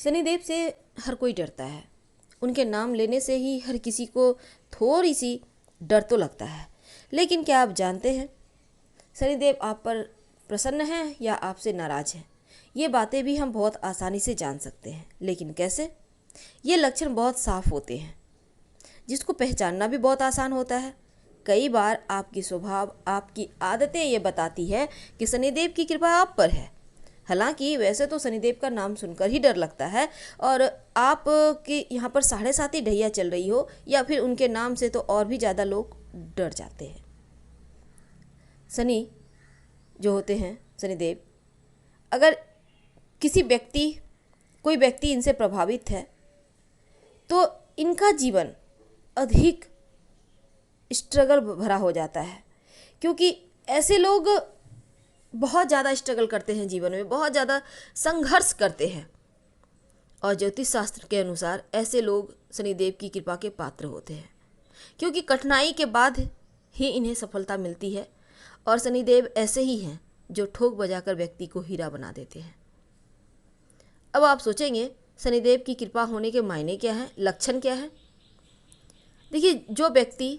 शनिदेव से हर कोई डरता है। उनके नाम लेने से ही हर किसी को थोड़ी सी डर तो लगता है। लेकिन क्या आप जानते हैं शनिदेव आप पर प्रसन्न हैं या आपसे नाराज हैं? ये बातें भी हम बहुत आसानी से जान सकते हैं। लेकिन कैसे? ये लक्षण बहुत साफ होते हैं जिसको पहचानना भी बहुत आसान होता है। कई बार आपकी स्वभाव, आपकी आदतें ये बताती है कि शनिदेव की कृपा आप पर है। हालांकि वैसे तो शनिदेव का नाम सुनकर ही डर लगता है और आप के यहाँ पर 7.5 ही ढैया चल रही हो या फिर उनके नाम से तो और भी ज़्यादा लोग डर जाते हैं। शनि जो होते हैं शनिदेव, अगर कोई व्यक्ति इनसे प्रभावित है तो इनका जीवन अधिक स्ट्रगल भरा हो जाता है, क्योंकि ऐसे लोग बहुत ज़्यादा स्ट्रगल करते हैं, जीवन में बहुत ज़्यादा संघर्ष करते हैं। और ज्योतिष शास्त्र के अनुसार ऐसे लोग शनिदेव की कृपा के पात्र होते हैं, क्योंकि कठिनाई के बाद ही इन्हें सफलता मिलती है। और शनिदेव ऐसे ही हैं जो ठोक बजाकर व्यक्ति को हीरा बना देते हैं। अब आप सोचेंगे शनिदेव की कृपा होने के मायने क्या हैं, लक्षण क्या है? देखिए, जो व्यक्ति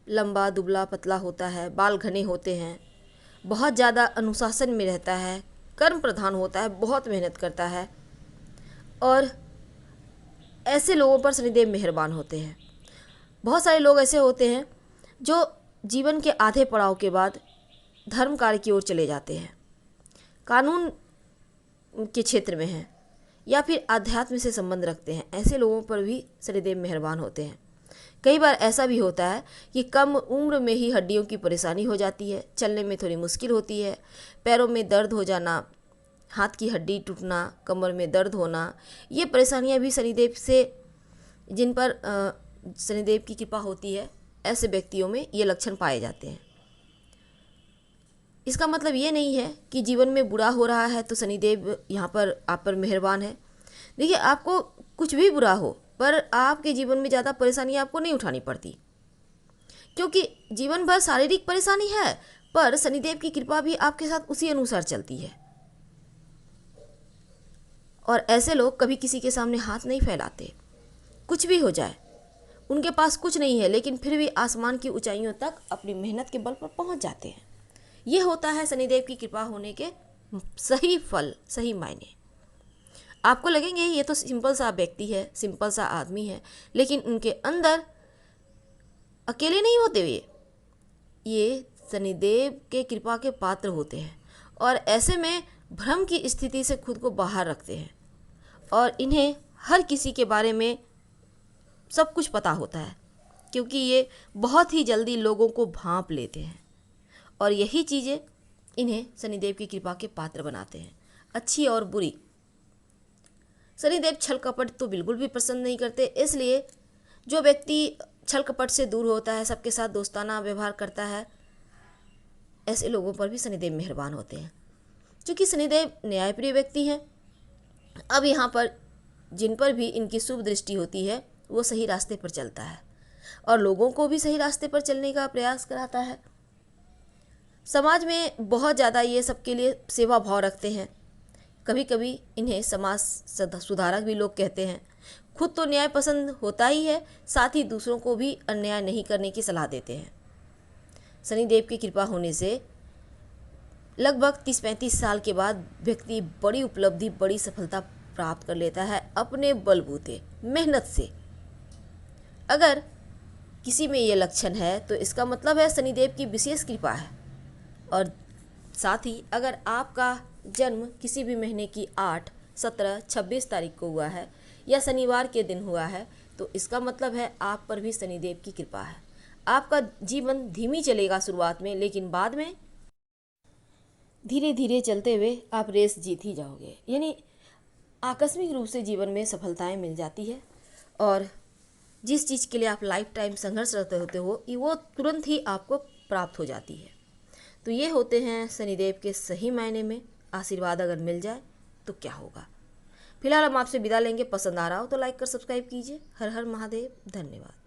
लंबा दुबला पतला होता है, बाल घने होते हैं, बहुत ज़्यादा अनुशासन में रहता है, कर्म प्रधान होता है, बहुत मेहनत करता है, और ऐसे लोगों पर शनिदेव मेहरबान होते हैं। बहुत सारे लोग ऐसे होते हैं जो जीवन के आधे पड़ाव के बाद धर्म कार्य की ओर चले जाते हैं, कानून के क्षेत्र में हैं या फिर आध्यात्म से संबंध रखते हैं। ऐसे लोगों पर भी शनिदेव मेहरबान होते हैं। कई बार ऐसा भी होता है कि कम उम्र में ही हड्डियों की परेशानी हो जाती है, चलने में थोड़ी मुश्किल होती है, पैरों में दर्द हो जाना, हाथ की हड्डी टूटना, कमर में दर्द होना, ये परेशानियां भी शनिदेव से, जिन पर शनिदेव की कृपा होती है, ऐसे व्यक्तियों में ये लक्षण पाए जाते हैं। इसका मतलब ये नहीं है कि जीवन में बुरा हो रहा है तो शनिदेव यहाँ पर आप पर मेहरबान है। देखिए, आपको कुछ भी बुरा हो पर आपके जीवन में ज़्यादा परेशानी आपको नहीं उठानी पड़ती, क्योंकि जीवन भर शारीरिक परेशानी है पर शनिदेव की कृपा भी आपके साथ उसी अनुसार चलती है। और ऐसे लोग कभी किसी के सामने हाथ नहीं फैलाते। कुछ भी हो जाए, उनके पास कुछ नहीं है लेकिन फिर भी आसमान की ऊंचाइयों तक अपनी मेहनत के बल पर पहुंच जाते हैं। ये होता है शनिदेव की कृपा होने के सही फल, सही मायने। आपको लगेंगे ये तो सिंपल सा व्यक्ति है, सिंपल सा आदमी है, लेकिन उनके अंदर अकेले नहीं होते ये शनिदेव के कृपा के पात्र होते हैं और ऐसे में भ्रम की स्थिति से खुद को बाहर रखते हैं और इन्हें हर किसी के बारे में सब कुछ पता होता है, क्योंकि ये बहुत ही जल्दी लोगों को भांप लेते हैं और यही चीज़ें इन्हें शनिदेव की कृपा के पात्र बनाते हैं, अच्छी और बुरी। शनिदेव छल कपट तो बिल्कुल भी पसंद नहीं करते, इसलिए जो व्यक्ति छल कपट से दूर होता है, सबके साथ दोस्ताना व्यवहार करता है, ऐसे लोगों पर भी शनिदेव मेहरबान होते हैं। क्योंकि शनिदेव न्यायप्रिय व्यक्ति हैं। अब यहाँ पर जिन पर भी इनकी शुभ दृष्टि होती है वो सही रास्ते पर चलता है और लोगों को भी सही रास्ते पर चलने का प्रयास कराता है। समाज में बहुत ज़्यादा ये सबके लिए सेवा भाव रखते हैं। कभी कभी इन्हें समाज सुधारक भी लोग कहते हैं। खुद तो न्याय पसंद होता ही है, साथ ही दूसरों को भी अन्याय नहीं करने की सलाह देते हैं। शनिदेव की कृपा होने से लगभग 30-35 साल के बाद व्यक्ति बड़ी उपलब्धि, बड़ी सफलता प्राप्त कर लेता है अपने बलबूते, मेहनत से। अगर किसी में ये लक्षण है तो इसका मतलब है शनिदेव की विशेष कृपा है। और साथ ही अगर आपका जन्म किसी भी महीने की 8, 17, 26 तारीख को हुआ है या शनिवार के दिन हुआ है तो इसका मतलब है आप पर भी शनिदेव की कृपा है। आपका जीवन धीमी चलेगा शुरुआत में, लेकिन बाद में धीरे धीरे चलते हुए आप रेस जीत ही जाओगे। यानी आकस्मिक रूप से जीवन में सफलताएं मिल जाती है और जिस चीज़ के लिए आप लाइफ टाइम संघर्षरत होते हो वो तुरंत ही आपको प्राप्त हो जाती है। तो ये होते हैं शनिदेव के सही मायने में आशीर्वाद। अगर मिल जाए तो क्या होगा। फिलहाल हम आपसे विदा लेंगे। पसंद आ रहा हो तो लाइक कर सब्सक्राइब कीजिए। हर हर महादेव। धन्यवाद।